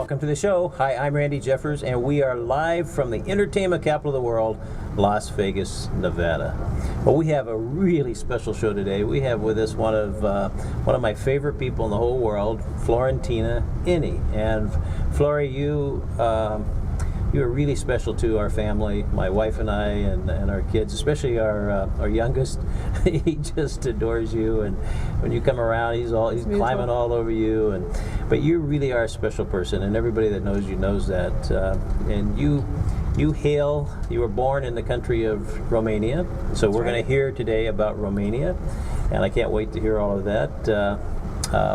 Welcome to the show. Hi, I'm Randy Jeffers, and we are live from the entertainment capital of the world, Las Vegas, Nevada. Well, we have a really special show today. We have with us one of my favorite people in the whole world, Florentina Inni. And Flore, you are really special to our family, my wife and I, and our kids, especially our youngest. He just adores you, and when you come around, he's climbing all over you. But you really are a special person, and everybody that knows you knows that. And you were born in the country of Romania, so we're going to hear today about Romania, and I can't wait to hear all of that.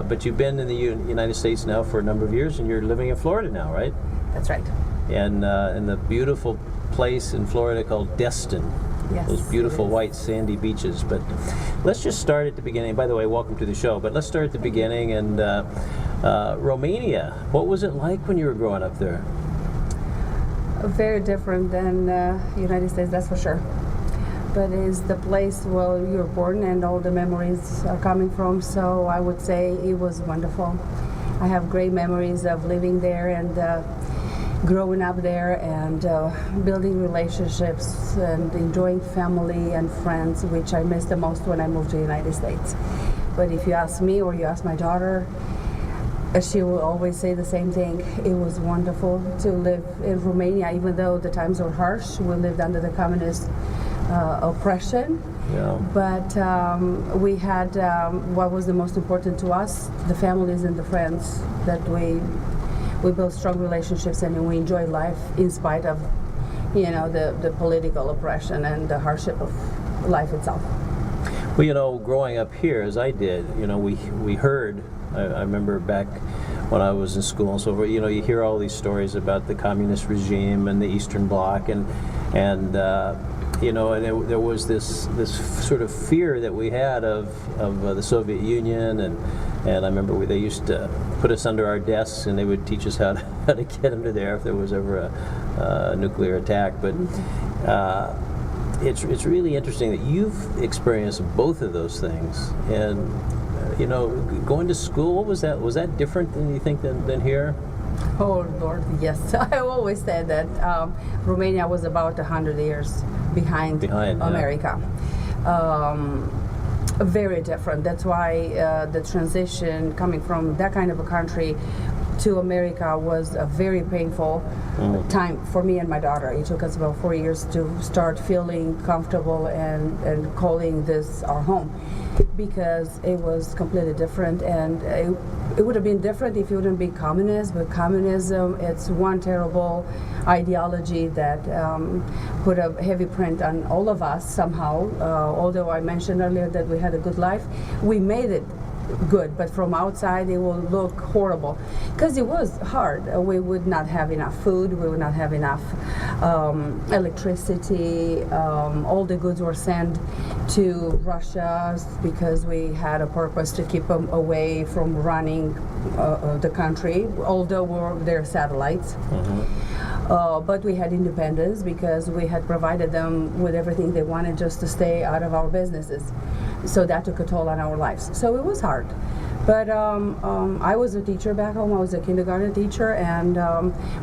But you've been in the United States now for a number of years, and you're living in Florida now, right? That's right. And in the beautiful place in Florida called Destin. Yes, those beautiful white sandy beaches. But let's just start at the beginning. By the way, welcome to the show. But let's start at the beginning. And Romania, what was it like when you were growing up there? Very different than United States, that's for sure. But it's the place where you were born and all the memories are coming from. So I would say it was wonderful. I have great memories of living there and growing up there and building relationships and enjoying family and friends, which I miss the most when I moved to the United States. But if you ask me or you ask my daughter, she will always say the same thing. It was wonderful to live in Romania, even though the times were harsh. We lived under the communist oppression. Yeah. But we had what was the most important to us, the families and the friends that we built strong relationships and we enjoyed life in spite of, the political oppression and the hardship of life itself. Well, growing up here, as I did, we heard, I remember back when I was in school and so forth, you hear all these stories about the communist regime and the Eastern Bloc and there was this sort of fear that we had of the Soviet Union, and I remember they used to put us under our desks and they would teach us how to get under there if there was ever a nuclear attack. But it's really interesting that you've experienced both of those things. And going to school, what was that? Was that different than you think than here? Oh Lord, yes. I always said that Romania was about 100 years behind America. Yeah. Very different. That's why the transition coming from that kind of a country to America was a very painful time for me and my daughter. It took us about 4 years to start feeling comfortable and calling this our home, because it was completely different, and it would have been different if it wouldn't be communist. But communism, it's one terrible ideology that put a heavy print on all of us somehow. Although I mentioned earlier that we had a good life, we made it good, but from outside it will look horrible because it was hard. We would not have enough food, we would not have enough electricity. All the goods were sent to Russia because we had a purpose to keep them away from running the country, although we're their satellites. But we had independence because we had provided them with everything they wanted just to stay out of our businesses. So that took a toll on our lives. So it was hard. But I was a teacher back home. I was a kindergarten teacher, and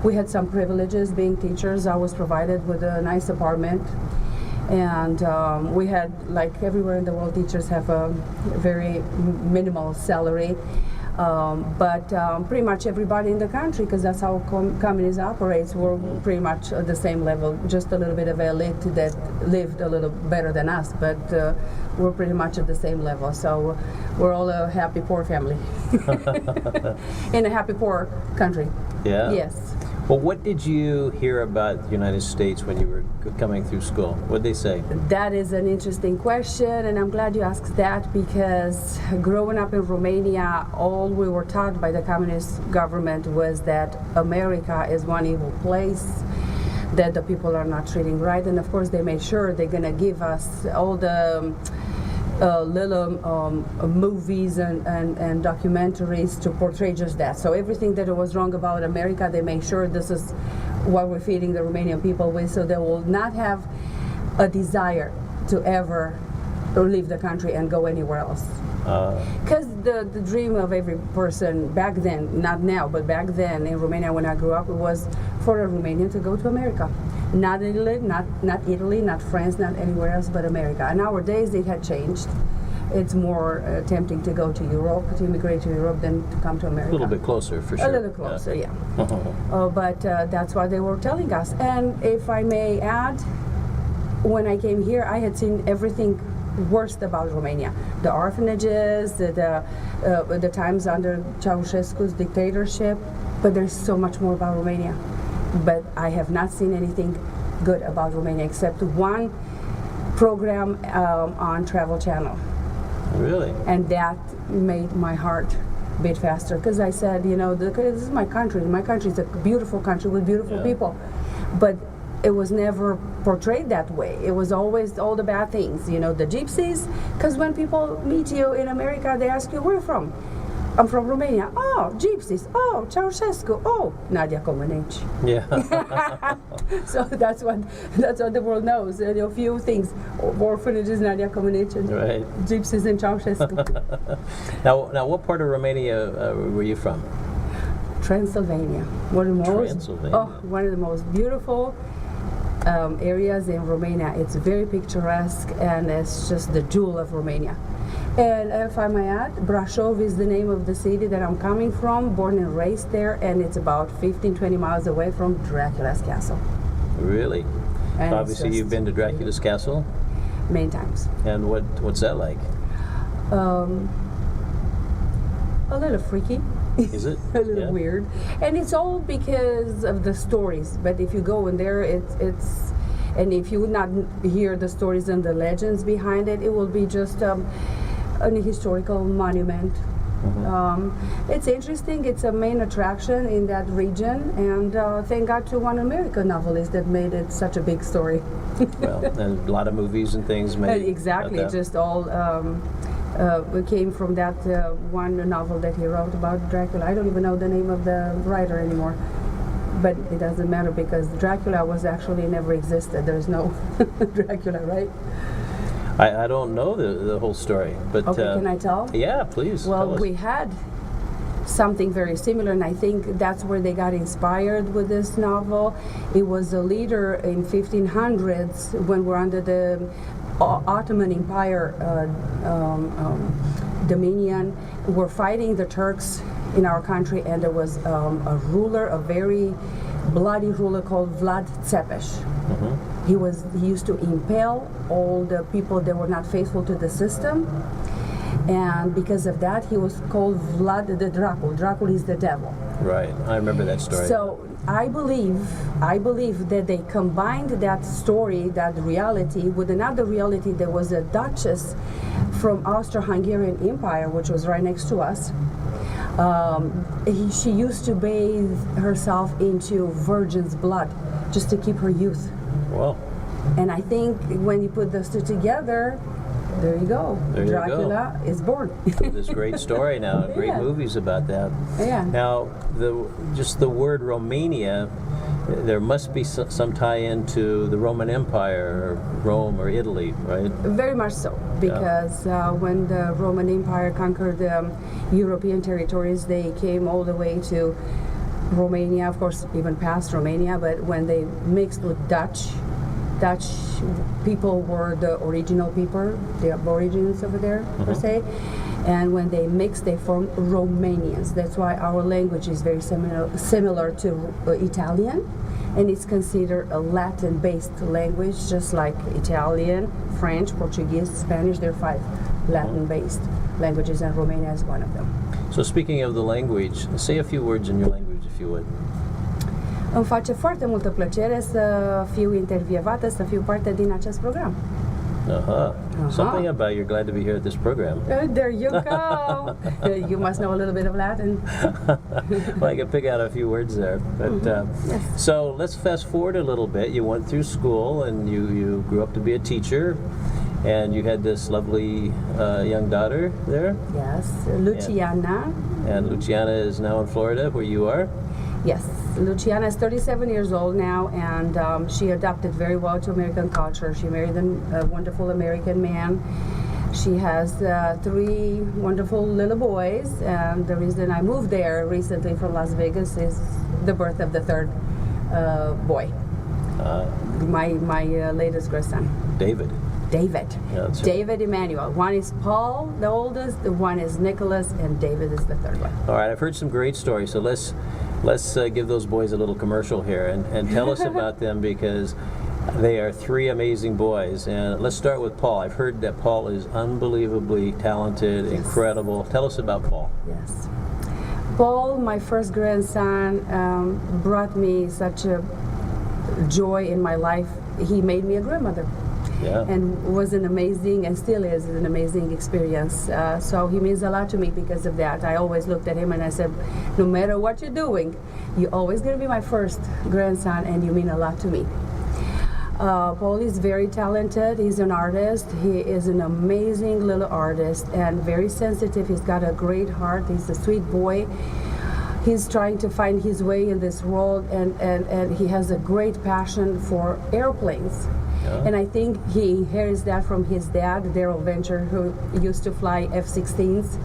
we had some privileges being teachers. I was provided with a nice apartment. And we had, like everywhere in the world, teachers have a very minimal salary. But pretty much everybody in the country, because that's how communism operates, were pretty much at the same level, just a little bit of elite that lived a little better than us, but we're pretty much at the same level. So we're all a happy poor family in a happy poor country. Yeah. Yes. Well, what did you hear about the United States when you were coming through school? What did they say? That is an interesting question, and I'm glad you asked that, because growing up in Romania, all we were taught by the communist government was that America is one evil place, that the people are not treating right, and of course they made sure they're going to give us all the little movies and documentaries to portray just that. So everything that was wrong about America, they make sure this is what we're feeding the Romanian people with, so they will not have a desire to ever leave the country and go anywhere else. Because the dream of every person back then, not now, but back then in Romania when I grew up, it was for a Romanian to go to America. Not Italy, not France, not anywhere else but America. And nowadays it had changed. It's more tempting to go to Europe, to immigrate to Europe than to come to America. A little bit closer, for sure. A little closer, yeah. But that's what they were telling us. And if I may add, when I came here, I had seen everything worst about Romania. The orphanages, the times under Ceausescu's dictatorship, but there's so much more about Romania. But I have not seen anything good about Romania except one program on Travel Channel. Really? And that made my heart beat faster because I said, you know, this is my country. My country is a beautiful country with beautiful people. But it was never portrayed that way. It was always all the bad things, you know, the gypsies. Because when people meet you in America, they ask you, where are you from? I'm from Romania. Oh, gypsies. Oh, Ceausescu. Oh, Nadia Comaneci. Yeah. So that's what the world knows. You know, a few things: orphanages, Nadia Comaneci, Right. gypsies, and Ceausescu. Now, what part of Romania were you from? Transylvania. One of the most, Transylvania. one of the most beautiful areas in Romania. It's very picturesque, and it's just the jewel of Romania. And if I may add, Brașov is the name of the city that I'm coming from, born and raised there, and it's about 15-20 miles away from Dracula's castle. Really? And So obviously, it's you've been to Dracula's castle, many times. and what's that like? A little freaky. Is it? A little Yeah. weird, and it's all because of the stories. But if you go in there, it's and if you would not hear the stories and the legends behind it, it will be just an historical monument. It's interesting. It's a main attraction in that region, and thank God to one American novelist that made it such a big story. Well, and a lot of movies and things made. Exactly, about that. just all came from that one novel that he wrote about Dracula. I don't even know the name of the writer anymore, but it doesn't matter because Dracula was actually never existed. There's no Dracula, right? I don't know the whole story, but Okay, can I tell? Yeah, please. Well, tell us. we had something very similar, and I think that's where they got inspired with this novel. It was a leader in 1500s when we're under the Ottoman Empire dominion. We're fighting the Turks in our country, and there was a ruler, a very bloody ruler called Vlad Țepeș. He used to impale all the people that were not faithful to the system, and because of that, he was called Vlad the Dracul. Dracul is the devil. Right, I remember that story. So I believe that they combined that story, that reality, with another reality. There was a duchess from Austro-Hungarian Empire, which was right next to us. She used to bathe herself into virgin's blood just to keep her youth. Well, And I think when you put those two together, there you go. There you go. Dracula is born. this great story now, great Yeah. movies about that. Yeah. Now, just the word Romania, there must be some tie-in to the Roman Empire, or Rome, or Italy, right? Very much so, because when the Roman Empire conquered European territories, they came all the way to Romania, of course, even past Romania, but when they mixed with Dutch people were the original people, the aborigines over there, per se. And when they mixed, they formed Romanians. That's why our language is very similar to Italian, and it's considered a Latin-based language, just like Italian, French, Portuguese, Spanish. There are 5 Latin-based languages, and Romania is one of them. So speaking of the language, say a few words in your language, if you would. Îmi face foarte multă plăcere să fiu intervievată, să fiu parte din acest program. Something about you're glad to be here at this program. There you go. You must know a little bit of Latin. Well, I can pick out a few words there. But Yes. so let's fast forward a little bit. You went through school, and you grew up to be a teacher, and you had this lovely young daughter there. Yes, Luciana. And Luciana is now in Florida, where you are. Yes, Luciana is 37 years old now, and she adapted very well to American culture. She married a wonderful American man. She has 3 wonderful little boys, and the reason I moved there recently from Las Vegas is the birth of the 3rd boy, my latest grandson. David. David. Yeah, that's right. David Emmanuel. One is Paul, the oldest, one is Nicholas, and David is the 3rd one. All right, I've heard some great stories, so let's give those boys a little commercial here and tell us about them, because they are 3 amazing boys. And let's start with Paul. I've heard that Paul is unbelievably talented, incredible. Tell us about Paul. Yes. Paul, my first grandson, brought me such a joy in my life. He made me a grandmother. Yeah. And was an amazing, and still is an amazing experience. So he means a lot to me because of that. I always looked at him and I said, no matter what you're doing, you're always going to be my first grandson, and you mean a lot to me. Paul is very talented. He's an artist. He is an amazing little artist and very sensitive. He's got a great heart. He's a sweet boy. He's trying to find his way in this world, and he has a great passion for airplanes. Yeah. And I think he inherits that from his dad, Daryl Venture, who used to fly F-16s.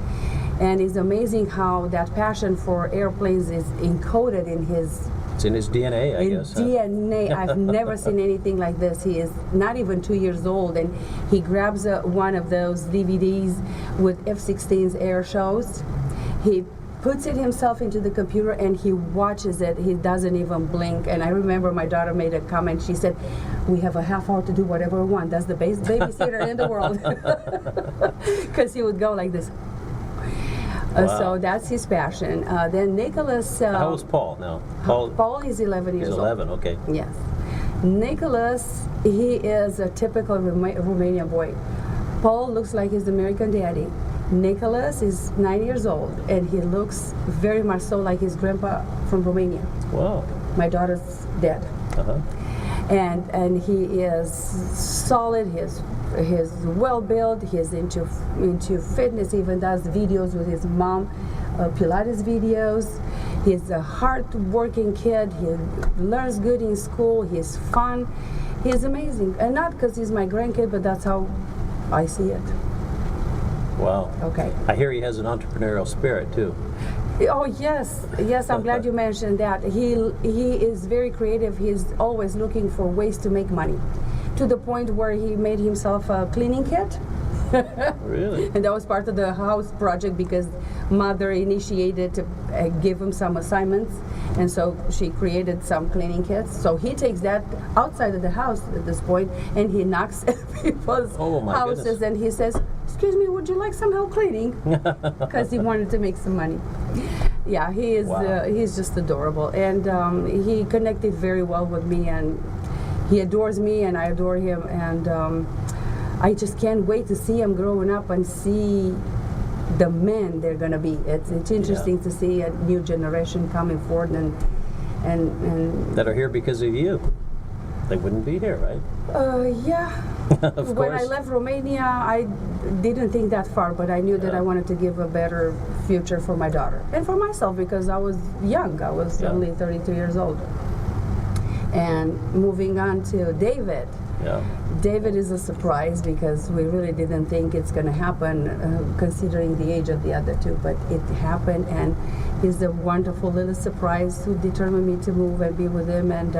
And it's amazing how that passion for airplanes is encoded in his It's in his DNA, I guess. huh? DNA. I've never seen anything like this. He is not even 2 years old, and he grabs one of those DVDs with F-16s air shows. He puts it himself into the computer and he watches it. He doesn't even blink. And I remember my daughter made a comment. She said, we have a half hour to do whatever we want. That's the best babysitter in the world. Because he would go like this. Wow. So that's his passion. Then Nicholas. How old's Paul now? Paul is 11 years He's old. 11, okay. Yes. Nicholas, he is a typical Romanian boy. Paul looks like his American daddy. Nicholas is 9 years old, and he looks very much so like his grandpa from Romania. Wow. My daughter's dad. Uh-huh. And he is solid. He's well built. He's into fitness. He even does videos with his mom, Pilates videos. He's a hard-working kid. He learns good in school. He's fun. He's amazing, and not because he's my grandkid, but that's how I see it. Wow. Okay. I hear he has an entrepreneurial spirit, too. Oh yes, yes. I'm glad you mentioned that. He is very creative. He's always looking for ways to make money, to the point where he made himself a cleaning kit. Really? And that was part of the house project because mother initiated to give him some assignments, and so she created some cleaning kits. So he takes that outside of the house at this point, and he knocks at people's Oh, my houses, goodness. and he says, "Excuse me, would you like some help cleaning?" Because he wanted to make some money. Yeah, he is. Wow. He's just adorable, and he connected very well with me, and he adores me, and I adore him, and I just can't wait to see him growing up and see the men they're gonna be. It's interesting to see a new generation coming forward and That are here because of you. They wouldn't be here, right? yeah. Of When I course. left Romania, I didn't think that far, but I knew that I wanted to give a better future for my daughter and for myself because I was young. I was Yeah. only 32 years old. And moving on to David. Yeah. David is a surprise because we really didn't think it's going to happen considering the age of the other two, but it happened, and he's a wonderful little surprise who determined me to move and be with him, and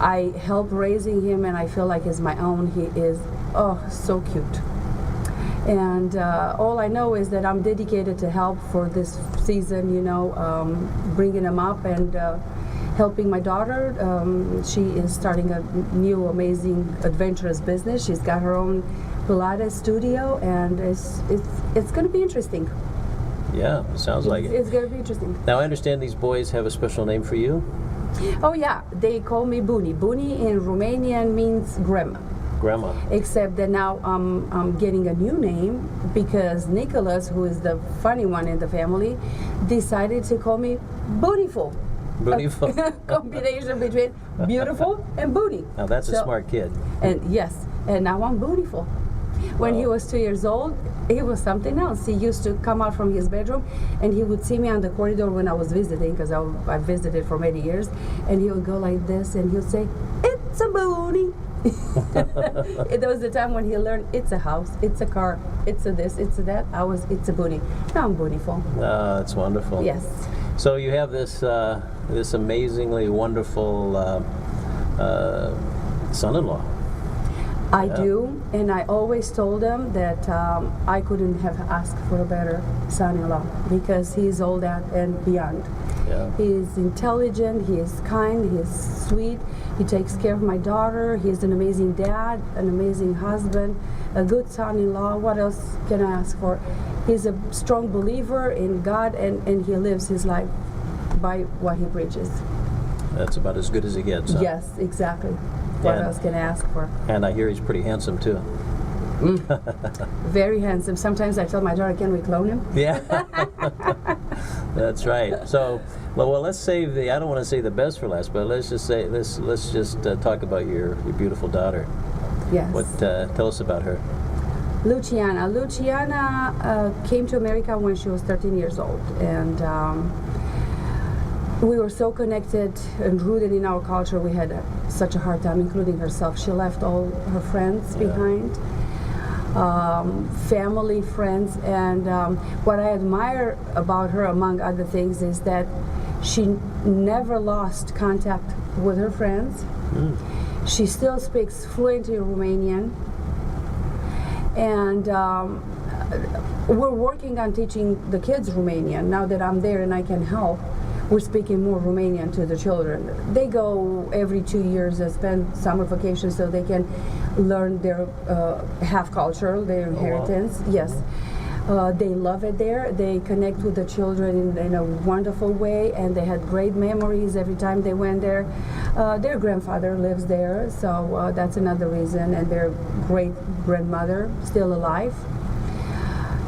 I help raising him, and I feel like he's my own. He is, so cute. And all I know is that I'm dedicated to help for this season, bringing him up and helping my daughter. She is starting a new amazing adventurous business. She's got her own Pilates studio, and it's going to be interesting. Yeah, it sounds like it. It's going to be interesting. Now, I understand these boys have a special name for you? Oh yeah, they call me Buni. Buni in Romanian means grandma. Grandma. Except that now I'm getting a new name because Nicholas, who is the funny one in the family, decided to call me Bootyful. Beautiful. Combination between beautiful and booty. Now, that's a So- smart kid. And yes, and now I'm Bootyful. When he Wow. was 2 years old, he was something else. He used to come out from his bedroom and he would see me on the corridor when I was visiting, because I visited for many years, and he would go like this and he would say, "It's a booty, There was the time when he learned it's a house, it's a car, it's a this, it's a that. It's a booty. Now I'm bootyful. That's wonderful. Yes. So you have this this amazingly wonderful son-in-law. I do, and I always told him that I couldn't have asked for a better son-in-law because he's all that and beyond. Yeah. He's intelligent, he is kind, he is sweet, he takes care of my daughter, he's an amazing dad, an amazing husband, a good son-in-law. What else can I ask for? He's a strong believer in God, and he lives his life by what he preaches. That's about as good as it gets. Huh? Yes, exactly. What else can I ask for? And I hear he's pretty handsome too. Very handsome. Sometimes I tell my daughter, can we clone him? Yeah. That's right. So, well, let's save the. I don't want to say the best for last, but let's just say let's just talk about your beautiful daughter. Yes. What? Tell us about her. Luciana. Luciana came to America when she was 13 years old, and we were so connected and rooted in our culture. We had such a hard time, including herself. She left all her friends behind, family, friends, and what I admire about her, among other things, is that she never lost contact with her friends. She still speaks fluently Romanian, and we're working on teaching the kids Romanian now that I'm there and I can help. We're speaking more Romanian to the children. They go every 2 years and spend summer vacation so they can learn their half culture, their inheritance. Wow. Yes. They love it there. They connect with the children in a wonderful way, and they had great memories every time they went there. Their grandfather lives there, so that's another reason, and their great grandmother still alive.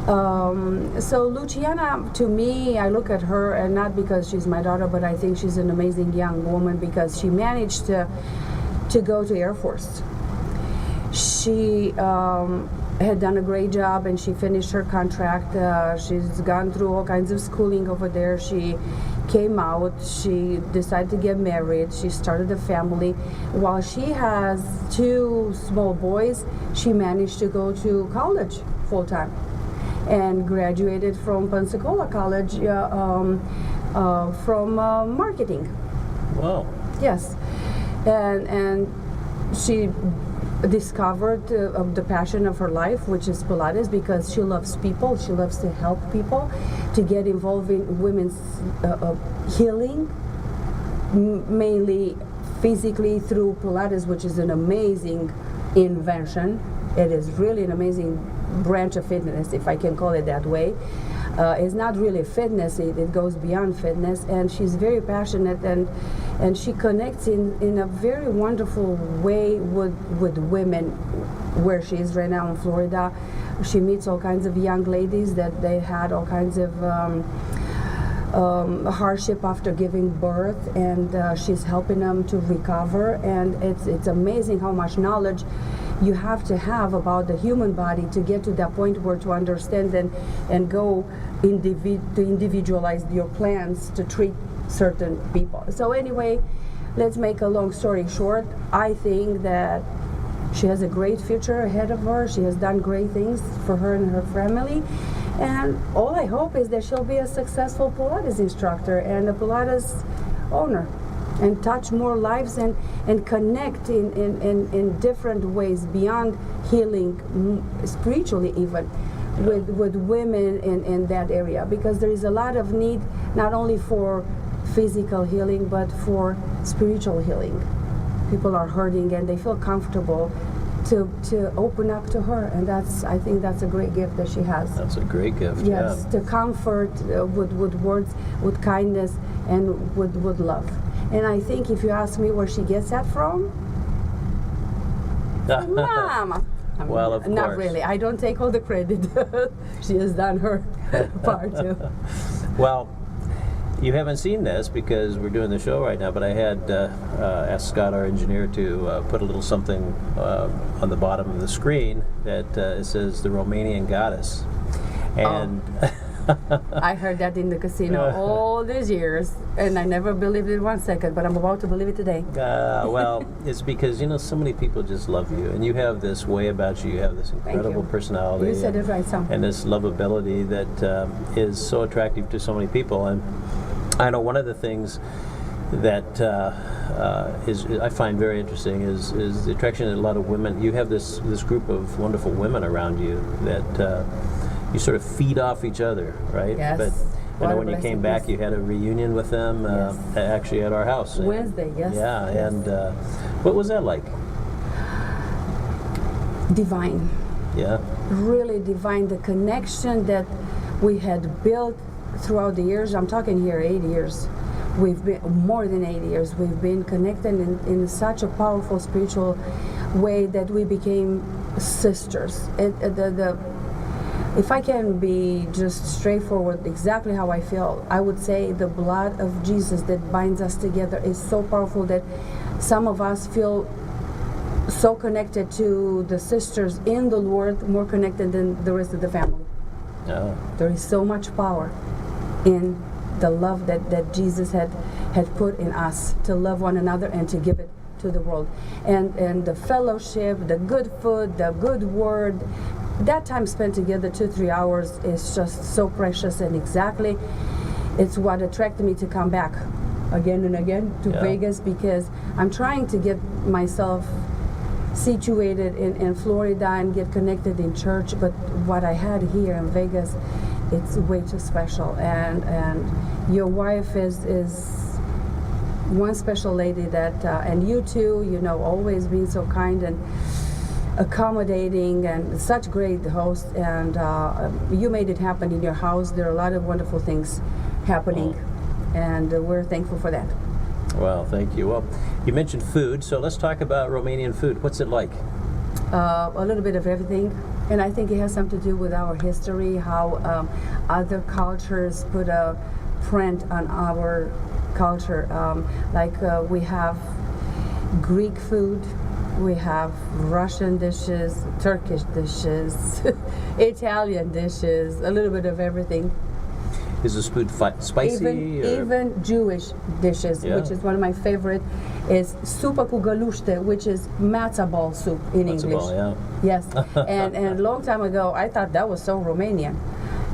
So Luciana, to me, I look at her, and not because she's my daughter, but I think she's an amazing young woman because she managed to go to Air Force. She had done a great job, and she finished her contract. She's gone through all kinds of schooling over there. She came out, she decided to get married, she started a family. While she has 2 small boys, she managed to go to college full-time and graduated from Pensacola College from marketing. Wow. Yes, and she discovered the passion of her life, which is Pilates, because she loves people. She loves to help people, to get involved in women's healing, mainly physically through Pilates, which is an amazing invention. It is really an amazing branch of fitness, if I can call it that way. It's not really fitness, it goes beyond fitness, and she's very passionate, and she connects in a very wonderful way with women where she is right now in Florida. She meets all kinds of young ladies that they had all kinds of hardship after giving birth, and she's helping them to recover, and it's amazing how much knowledge you have to have about the human body to get to that point where to understand and go to individualize your plans to treat certain people. So anyway, let's make a long story short. I think that she has a great future ahead of her. She has done great things for her and her family. And all I hope is that she'll be a successful Pilates instructor and a Pilates owner, and touch more lives and connect in different ways beyond healing, spiritually even, with women in that area, because there is a lot of need not only for physical healing but for spiritual healing. People are hurting and they feel comfortable to open up to her, and I think that's a great gift that she has. That's a great gift. Yes, Yeah. to comfort with words, with kindness, and with love. And I think if you ask me where she gets that from, Mama. Well, of Not course. really. I don't take all the credit. She has done her part too. Well, you haven't seen this because we're doing the show right now, but I had asked Scott, our engineer, to put a little something on the bottom of the screen that it says the Romanian Goddess. And I heard that in the casino all these years, and I never believed it 1 second, but I'm about to believe it today. Well, it's because, so many people just love you, and you have this way about you. You have this incredible you. personality. You said it right, Sam. And this lovability that is so attractive to so many people. And I know one of the things that I find very interesting is the attraction that a lot of women. You have this group of wonderful women around you that you sort of feed off each other, right? Yes. But I What know a when you blessing, came back, yes. you had a reunion with them, Yes. actually at our house. Wednesday, yes. Yeah, Yes. and what was that like? Divine. Yeah. Really divine. The connection that we had built throughout the years. I'm talking here 8 years. We've been more than 8 years. We've been connected in such a powerful spiritual way that we became sisters. If I can be just straightforward, exactly how I feel, I would say the blood of Jesus that binds us together is so powerful that some of us feel so connected to the sisters in the Lord, more connected than the rest of the family. Yeah. There is so much power in the love that Jesus had put in us to love one another and to give it to the world. And the fellowship, the good food, the good word, that time spent together 2-3 hours is just so precious, and exactly it's what attracted me to come back again and again to Yeah. Vegas, because I'm trying to get myself situated in Florida and get connected in church, but what I had here in Vegas, it's way too special. And your wife is one special lady that, and you too, always being so kind and accommodating and such great host, and you made it happen in your house. There are a lot of wonderful things happening, and we're thankful for that. Well, thank you. Well, you mentioned food, so let's talk about Romanian food. What's it like? A little bit of everything, and I think it has something to do with our history, how other cultures put a print on our culture. We have Greek food, we have Russian dishes, Turkish dishes, Italian dishes, a little bit of everything. Is this food spicy? or? Even Jewish dishes, Yeah. which is one of my favorite, is supa cu găluște, which is matzo ball soup in Matzo English. ball, yeah. Yes, and a long time ago, I thought that was so Romanian,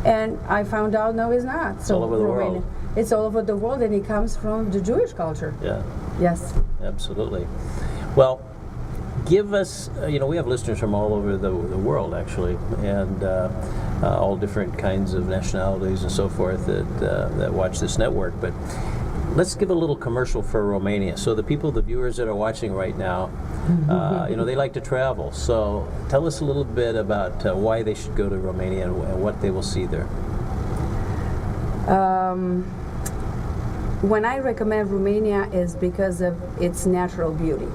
and I found out no, it's not. So all over the Romanian. world. It's all over the world, and it comes from the Jewish culture. Yeah, Yes. absolutely. Well, give us, we have listeners from all over the world, actually, and all different kinds of nationalities and so forth that watch this network. But let's give a little commercial for Romania. So the viewers that are watching right now, they like to travel. So tell us a little bit about why they should go to Romania and what they will see there. When I recommend Romania is because of its natural beauty.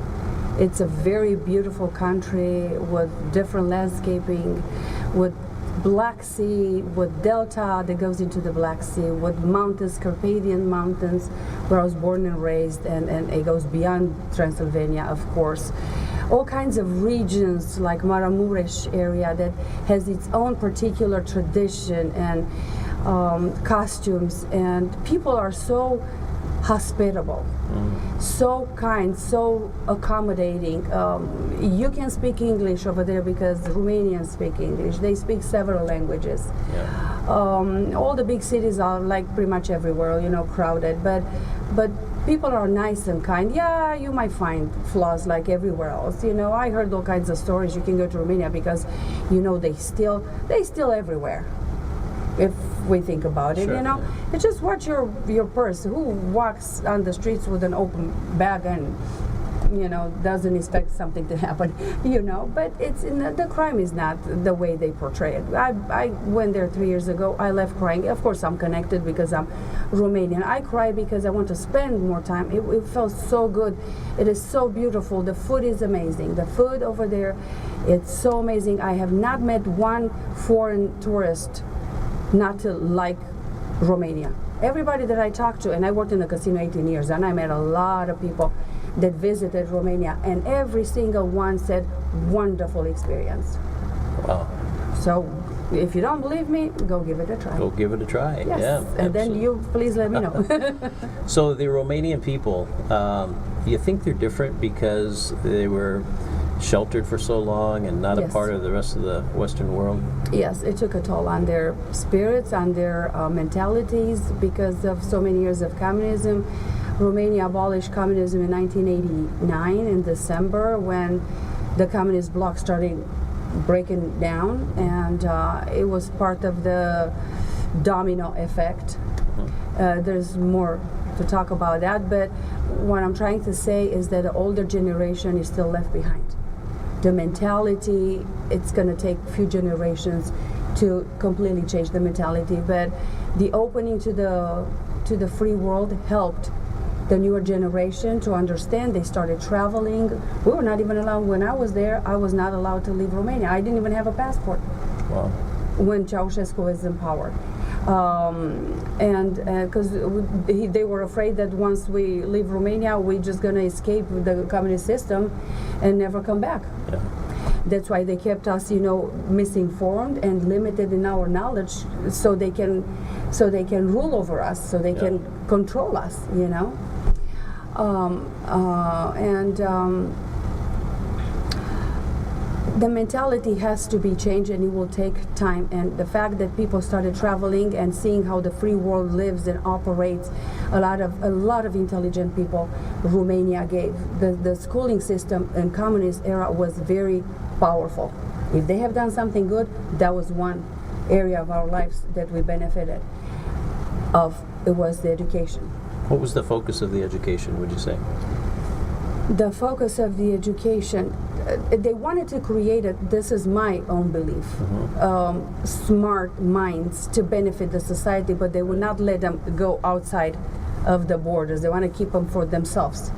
It's a very beautiful country with different landscaping, with Black Sea, with delta that goes into the Black Sea, with mountains, Carpathian Mountains, where I was born and raised, and it goes beyond Transylvania, of course. All kinds of regions like Maramuresh area that has its own particular tradition and costumes, and people are so hospitable, so kind, so accommodating. You can speak English over there because Romanians speak English. They speak several languages. Yeah. All the big cities are like pretty much everywhere, crowded, but people are nice and kind. Yeah, you might find flaws like everywhere else. I heard all kinds of stories. You can go to Romania because, they steal everywhere. If we think about it, Sure. It's just watch your purse. Who walks on the streets with an open bag and doesn't expect something to happen, But it's the crime is not the way they portray it. I went there 3 years ago. I left crying. Of course, I'm connected because I'm Romanian. I cry because I want to spend more time. It felt so good. It is so beautiful. The food is amazing. The food over there, it's so amazing. I have not met one foreign tourist not to like Romania. Everybody that I talked to, and I worked in a casino 18 years, and I met a lot of people that visited Romania, and every single one said, wonderful experience. Wow. So if you don't believe me, go give it a try. Go give it a try. Yes, Yeah, and then absolutely. you please let me know. So the Romanian people, you think they're different because they were sheltered for so long and not a Yes. part of the rest of the Western world? Yes, it took a toll on their spirits, on their mentalities, because of so many years of communism. Romania abolished communism in 1989 in December, when the communist bloc started breaking down, and it was part of the domino effect. There's more to talk about that, but what I'm trying to say is that the older generation is still left behind. The mentality, it's going to take a few generations to completely change the mentality, but the opening to the free world helped the newer generation to understand. They started traveling. We were not even allowed, when I was there, I was not allowed to leave Romania. I didn't even have a passport Wow. when Ceausescu was in power. And because they were afraid that once we leave Romania, we're just going to escape the communist system and never come back. Yeah. That's why they kept us, misinformed and limited in our knowledge, so they can rule over us, so they can control us, the mentality has to be changed, and it will take time. And the fact that people started traveling and seeing how the free world lives and operates, a lot of intelligent people Romania gave. The schooling system in communist era was very powerful. If they have done something good, that was one area of our lives that we benefited of. It was the education. What was the focus of the education, would you say? The focus of the education, they wanted to create this is my own belief, smart minds to benefit the society, but they would not let them go outside of the borders. They want to keep them for themselves,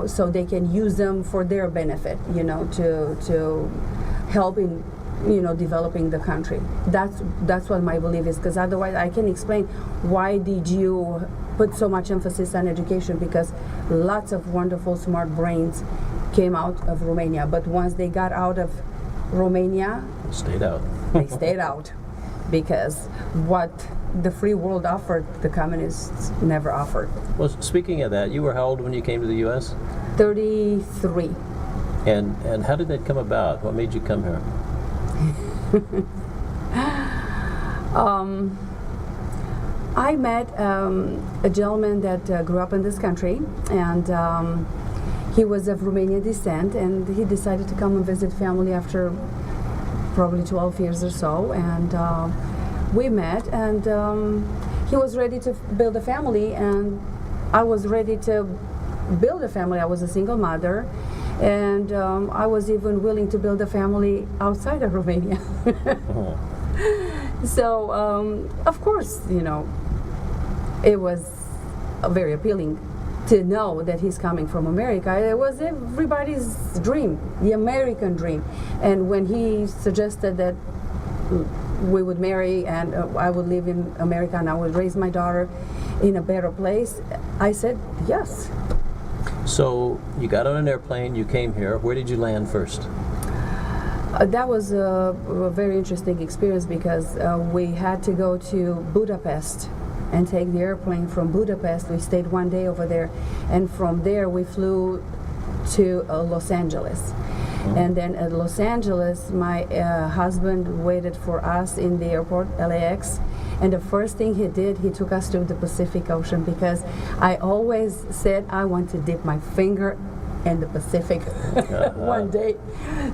so they can use them for their benefit, to help in, developing the country. That's what my belief is, because otherwise I can explain why did you put so much emphasis on education, because lots of wonderful smart brains came out of Romania, but once they got out of Romania, Stayed out. they stayed out, because what the free world offered, the communists never offered. Well, speaking of that, you were how old when you came to the U.S.? 33. And how did that come about? What made you come here? I met a gentleman that grew up in this country, and he was of Romanian descent, and he decided to come and visit family after probably 12 years or so, and we met, and he was ready to build a family, and I was ready to build a family. I was a single mother, and I was even willing to build a family outside of Romania. So, of course, it was very appealing to know that he's coming from America. It was everybody's dream, the American dream. And when he suggested that we would marry and I would live in America and I would raise my daughter in a better place, I said yes. So you got on an airplane, you came here. Where did you land first? That was a very interesting experience, because we had to go to Budapest and take the airplane from Budapest. We stayed one day over there, and from there we flew to Los Angeles. And then at Los Angeles, my husband waited for us in the airport, LAX, and the first thing he did, he took us to the Pacific Ocean, because I always said I want to dip my finger in the Pacific one day.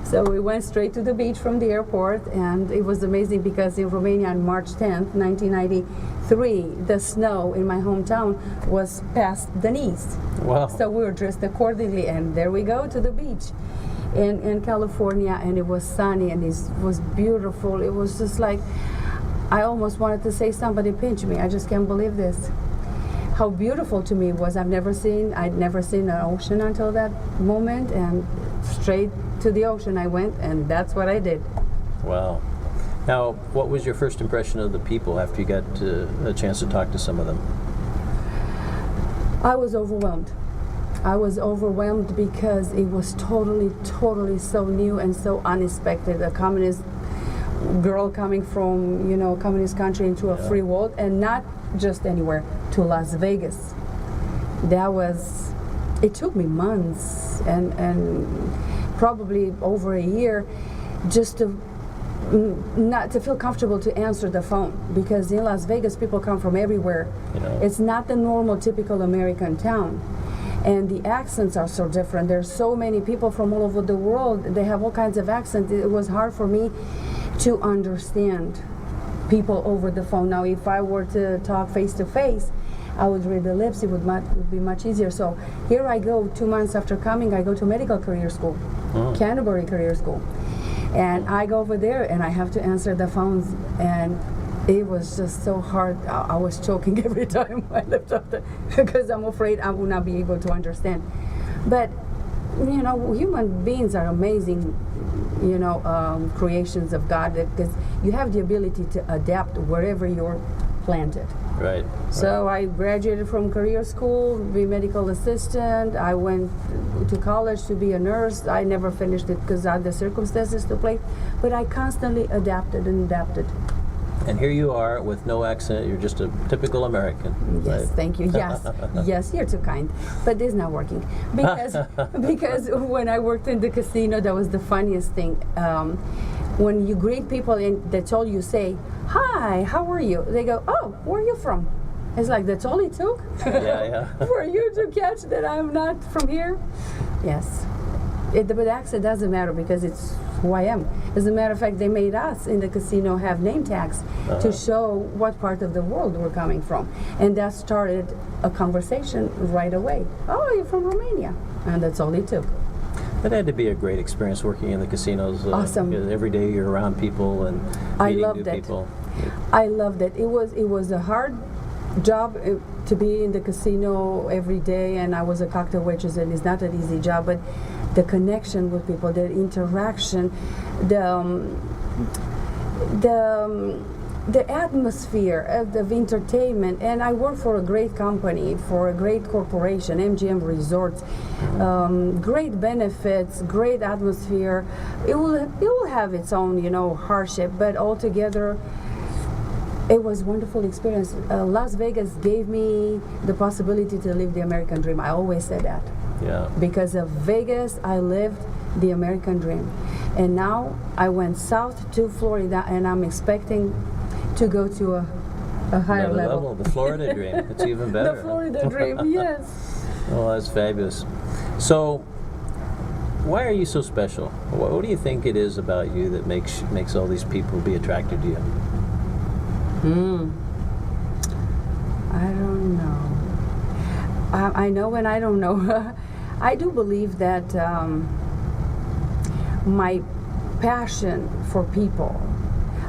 So we went straight to the beach from the airport, and it was amazing, because in Romania on March 10th, 1993, the snow in my hometown was past the knees. Wow. So we were dressed accordingly, and there we go to the beach in California, and it was sunny, and it was beautiful. It was just like, I almost wanted to say, somebody pinch me. I just can't believe this. How beautiful to me it was. I'd never seen an ocean until that moment, and straight to the ocean I went, and that's what I did. Wow. Now, what was your first impression of the people after you got a chance to talk to some of them? I was overwhelmed. I was overwhelmed because it was totally so new and so unexpected. The communist girl coming from, communist country into a free world, and not just anywhere, to Las Vegas. It took me months and probably over a year just to not to feel comfortable to answer the phone, because in Las Vegas people come from everywhere. It's not the normal typical American town, and the accents are so different. There's so many people from all over the world. They have all kinds of accents. It was hard for me to understand people over the phone. Now if I were to talk face to face, I would read the lips. It would be much easier. So here I go, 2 months after coming, I go to medical career school, Canterbury Career School. And I go over there and I have to answer the phones, and it was just so hard. I was choking every time I left off because I'm afraid I will not be able to understand. But, human beings are amazing, creations of God, because you have the ability to adapt wherever you're planted. Right. So I graduated from career school, be a medical assistant. I went to college to be a nurse. I never finished it because I had the circumstances to play, but I constantly adapted and adapted. And here you are with no accent. You're just a typical American. Yes, right? thank you. Yes, yes, you're too kind. But this is not working because when I worked in the casino, that was the funniest thing. When you greet people and that's all you say, "Hi, how are you?" They go, "Oh, where are you from?" It's like, that's all it took? Yeah. For you to catch that I'm not from here? Yes. But accent doesn't matter because it's who I am. As a matter of fact, they made us in the casino have name tags to show what part of the world we're coming from. And that started a conversation right away. "Oh, you're from Romania." And that's all it took. That had to be a great experience working in the casinos. Awesome. Because every day you're around people and I meeting loved new it. people. I loved it. It was a hard job to be in the casino every day, and I was a cocktail waitress, and it's not an easy job, but the connection with people, the interaction, the atmosphere of entertainment. And I work for a great company, for a great corporation, MGM Resorts. Great benefits, great atmosphere. It will have its own, hardship, but altogether, it was a wonderful experience. Las Vegas gave me the possibility to live the American dream. I always said that. Yeah. Because of Vegas, I lived the American dream. And now I went south to Florida, and I'm expecting to go to a higher Another level. The Florida dream. It's even better. The Florida dream, yes. Oh, that's fabulous. So, why are you so special? What do you think it is about you that makes all these people be attracted to you? I don't know. I know and I don't know. I do believe that my passion for people,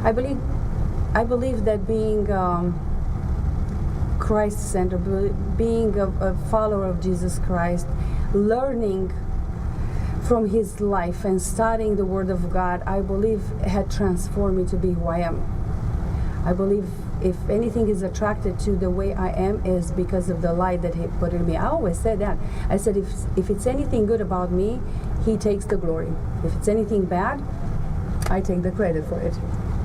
I believe that being Christ-centered, being a follower of Jesus Christ, learning from his life and studying the Word of God, I believe had transformed me to be who I am. I believe if anything is attracted to the way I am is because of the light that he put in me. I always said that. I said if it's anything good about me, he takes the glory. If it's anything bad, I take the credit for it.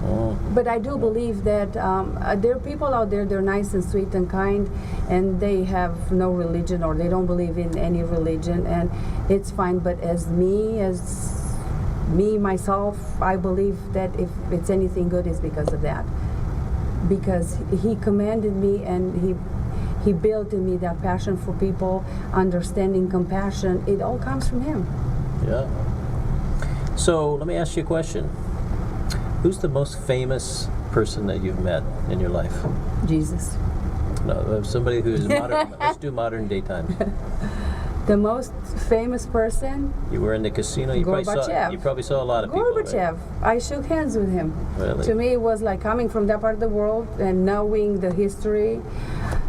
Oh. But I do believe that there are people out there, they're nice and sweet and kind, and they have no religion or they don't believe in any religion, and it's fine. But as me, myself, I believe that if it's anything good, it's because of that. Because he commanded me, and he built in me that passion for people, understanding, compassion. It all comes from him. Yeah. So let me ask you a question. Who's the most famous person that you've met in your life? Jesus. No, somebody who's modern. Let's do modern day times. The most famous person? You were in the casino. You probably saw a lot of people. Gorbachev. Right? I shook hands with him. Really? To me, it was like coming from that part of the world and knowing the history.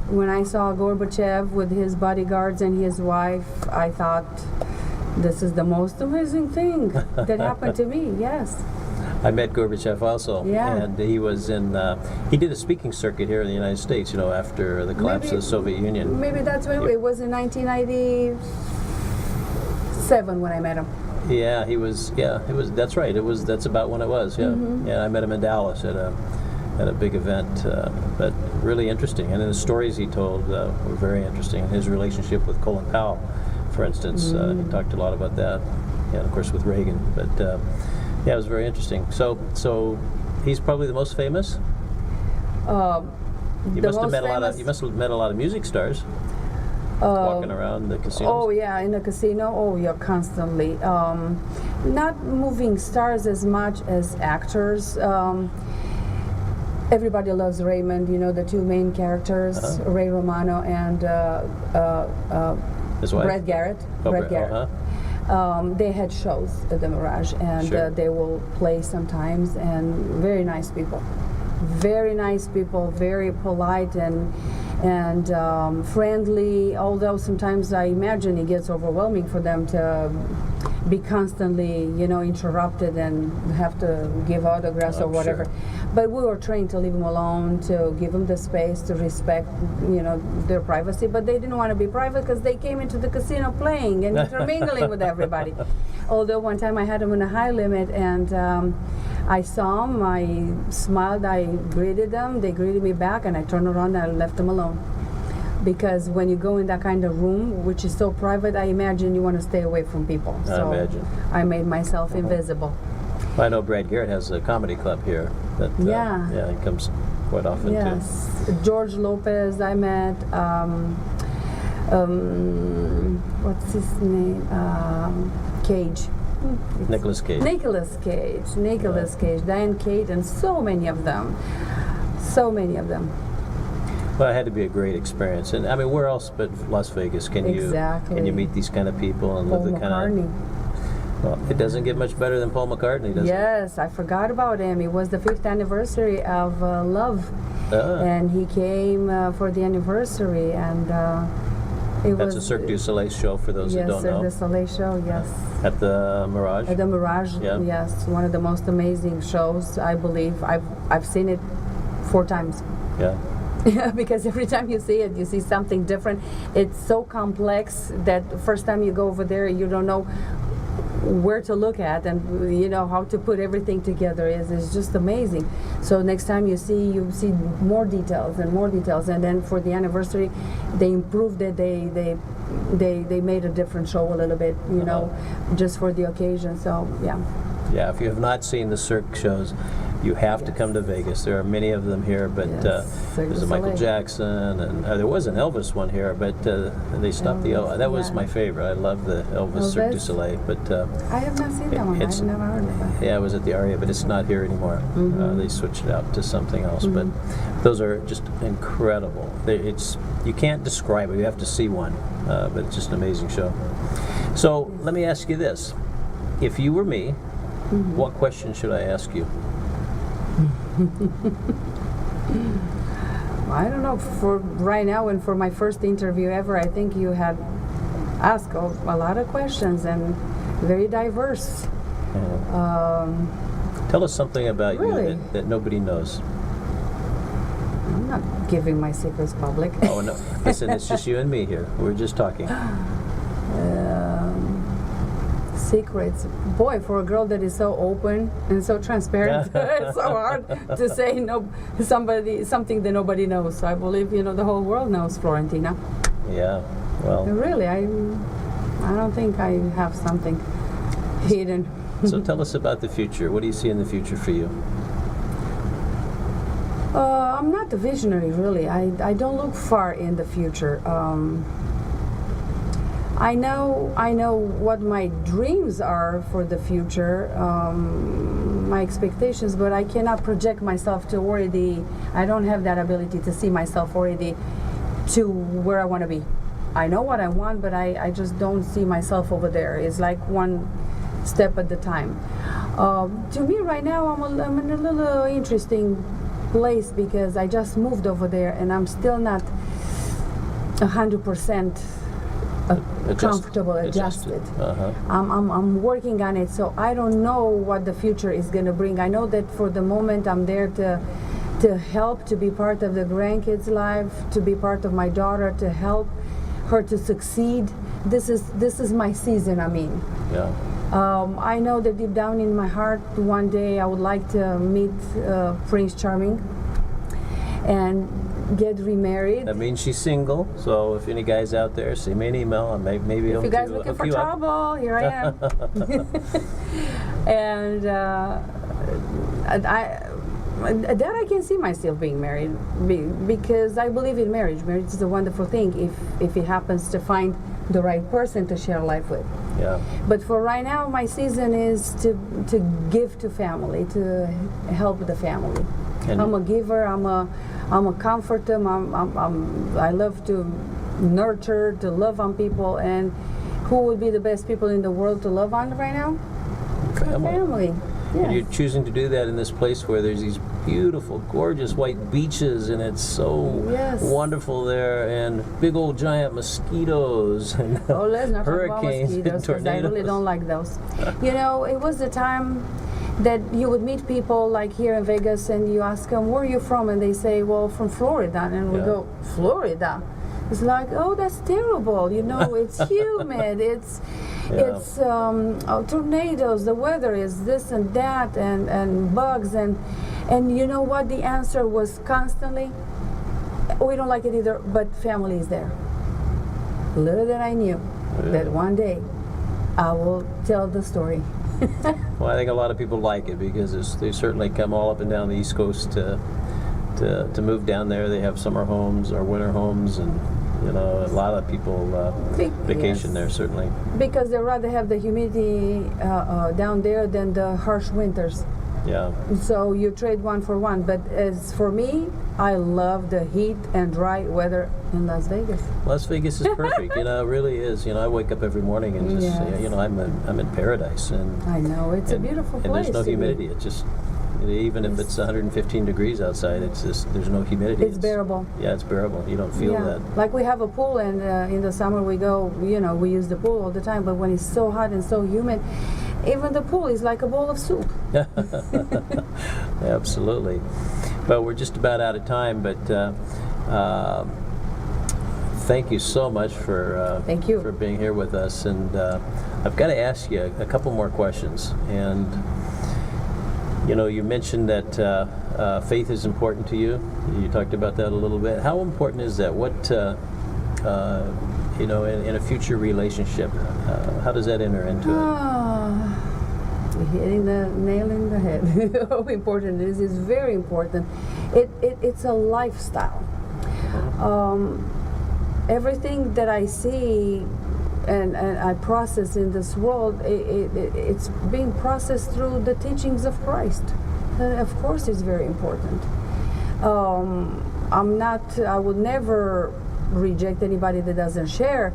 When I saw Gorbachev with his bodyguards and his wife, I thought, this is the most amazing thing that happened to me. Yes. I met Gorbachev also. Yeah. And he was he did a speaking circuit here in the United States, after the collapse of the Soviet Union. Maybe that's when it was in 1997 when I met him. Yeah, he was. Yeah, it was. That's right. That's about when it was. Yeah, yeah. I met him in Dallas at a big event, but really interesting. And then the stories he told were very interesting. His relationship with Colin Powell, for instance, he talked a lot about that. Yeah, and of course with Reagan. But yeah, it was very interesting. So he's probably the most famous. You must have met a lot of music stars. Walking around the casinos. Oh yeah, in a casino. Oh yeah, constantly. Not moving stars as much as actors. Everybody loves Raymond. You know the two main characters, Ray Romano and His wife? Brad Garrett. Oh, Brad Garrett. They had shows at the Mirage, and Sure. they will play sometimes. And very nice people, very polite and friendly. Although sometimes I imagine it gets overwhelming for them to be constantly, interrupted and have to give autographs or I'm whatever. sure. But we were trained to leave them alone, to give them the space, to respect, their privacy. But they didn't want to be private because they came into the casino playing and intermingling with everybody. Although one time I had them in a high limit and I saw them, I smiled, I greeted them, they greeted me back, and I turned around and I left them alone. Because when you go in that kind of room, which is so private, I imagine you want to stay away from people. I imagine. I made myself invisible. I know Brad Garrett has a comedy club here. That, Yeah. Yeah, he comes quite often Yes. George Lopez I met. What's his name? Cage. too. Nicolas Cage. Nicolas Cage, Diane Cage, and so many of them. Well, it had to be a great experience. And I mean, where else but Las Vegas can Exactly. you meet these kind of people and Paul live the kind McCartney. of. Well, it doesn't get much better than Paul McCartney, does it? Yes, I forgot about him. It was the 5th anniversary of Love, Ah. and he came for the anniversary, and it That's was a Cirque du Soleil show for those yes, that don't Cirque know. du Soleil show. Yes, At the Mirage. at the Mirage. Yeah. Yes, one of the most amazing shows, I believe. I've seen it 4 times. Yeah. Because every time you see it, you see something different. It's so complex that the first time you go over there, you don't know where to look at and how to put everything together. Is just amazing. So next time you see more details, and then for the anniversary, they improved it. They made a different show a little bit, just for the occasion. So yeah. Yeah, if you have not seen the Cirque shows, you have to come to Vegas. There are many of them here, but Yes, Cirque there's du a Michael Soleil. Jackson, and there was an Elvis one here, but they stopped the Elvis, that was yeah. my favorite. I love the Elvis Cirque du Elvis? Soleil, but I have not seen that one. it's- I've never heard of it. yeah, it was at the Aria, but it's not here anymore. They switched it out to something else, Mm-hmm. but those are just incredible. You can't describe it. You have to see one, but it's just an amazing show. So let me ask you this: if you were me, Mm-hmm. what question should I ask you? I don't know. For right now and for my first interview ever, I think you had asked a lot of questions and very diverse. Tell us something about Really? you that nobody knows. I'm not giving my secrets public. Oh no! Listen, it's just you and me here. We're just talking. Secrets. Boy, for a girl that is so open and so transparent, it's so hard to say something that nobody knows. So I believe the whole world knows Florentina. Yeah. Well, Really, I don't think I have something hidden. so tell us about the future. What do you see in the future for you? I'm not a visionary, really. I don't look far in the future. I know what my dreams are for the future, my expectations, but I cannot project myself to already. I don't have that ability to see myself already to where I want to be. I know what I want, but I just don't see myself over there. It's like one step at a time. To me, right now, I'm in a little interesting place because I just moved over there, and I'm still not 100%. Comfortable, adjusted. I'm working on it, so I don't know what the future is going to bring. I know that for the moment I'm there to help, to be part of the grandkids' life, to be part of my daughter, to help her to succeed. This is my season. I mean, Yeah. I know that deep down in my heart, one day I would like to meet Prince Charming and get remarried. That means she's single, so if any guys out there, send me an email and maybe If you guys looking for trouble, here I am. And that I can see myself being married because I believe in marriage. Marriage is a wonderful thing if it happens to find the right person to share life with. Yeah. But for right now, my season is to give to family, to help the family. And I'm a giver. I'm a comforter. I love to nurture, to love on people. And who would be the best people in the world to love on right now? Family. Yes. And you're choosing to do that in this place where there's these beautiful, gorgeous white beaches, and it's so Yes. wonderful there, and big old giant mosquitoes and Oh, let's not talk about hurricanes mosquitoes and because tornadoes. I really don't like those. You know, it was the time that you would meet people like here in Vegas and you ask them, where are you from? And they say, well, from Florida. And we Yeah. go, Florida? It's like, oh, that's terrible. You know, it's humid. It's tornadoes. The weather is this and that, and bugs. And you know what? The answer was constantly, we don't like it either, but family is there. Little did I knew that one day I will tell the story. Well, I think a lot of people like it because they certainly come all up and down the East Coast to move down there. They have summer homes or winter homes, and you know, a lot of people vacation Yes. there, certainly. Because they rather have the humidity down there than the harsh winters. Yeah. So you trade one for one. But as for me, I love the heat and dry weather in Las Vegas. Las Vegas is perfect. You know, it really is. You know, I wake up every morning and just, Yes. you know, I'm in paradise, and I know, it's a beautiful place. and there's no to be. humidity. It's just, even if it's 115 degrees outside, it's just there's no humidity. It's bearable. Yeah, it's bearable. You don't feel that. Like we have a pool, and in the summer we go, you know, we use the pool all the time, but when it's so hot and so humid, even the pool is like a bowl of soup. Absolutely. But we're just about out of time, but thank you so much for Thank you. for being here with us. And I've got to ask you a couple more questions. And you know, you mentioned that faith is important to you. You talked about that a little bit. How important is that? What you know, in a future relationship, how does that enter into it? You're hitting the nail in the head. How important it is. It's very important. It's a lifestyle. Everything that I see and I process in this world, it's being processed through the teachings of Christ. Of course, it's very important. I would never reject anybody that doesn't share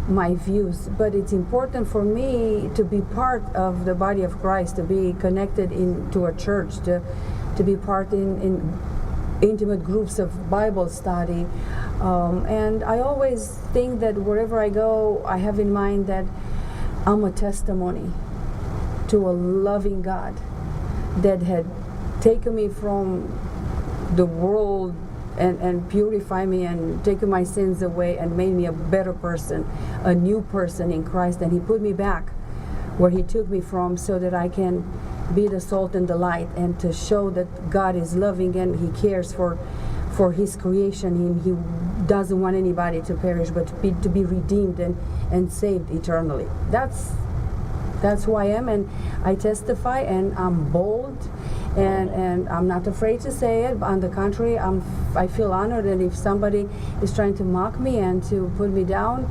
my views, but it's important for me to be part of the body of Christ, to be connected to a church, to be part in intimate groups of Bible study. And I always think that wherever I go, I have in mind that I'm a testimony to a loving God that had taken me from the world and purify me and taken my sins away and made me a better person, a new person in Christ. And He put me back where He took me from so that I can be the salt and the light and to show that God is loving and He cares for His creation. He doesn't want anybody to perish but to be redeemed and saved eternally. That's who I am, and I testify, and I'm bold, and I'm not afraid to say it. On the contrary, I feel honored, and if somebody is trying to mock me and to put me down,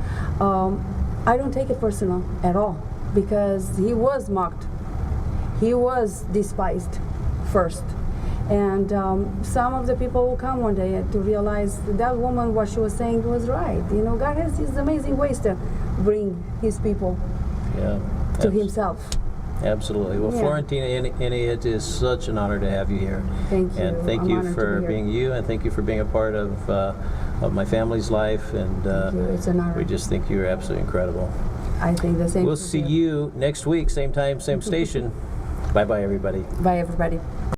I don't take it personal at all, because He was mocked. He was despised first. And some of the people will come one day to realize that woman, what she was saying was right. You know, God has these amazing ways to bring His people to Himself. Absolutely. Well, Yeah. Florentina, it is such an honor to have you here. Thank you. And thank I'm you honored to for be here. being you, and thank you for being a part of my family's life. And Thank you. It's an honor. we just think you're absolutely incredible. I think the same. We'll for see you next week, same time, same station. Bye-bye, everybody. Bye, everybody.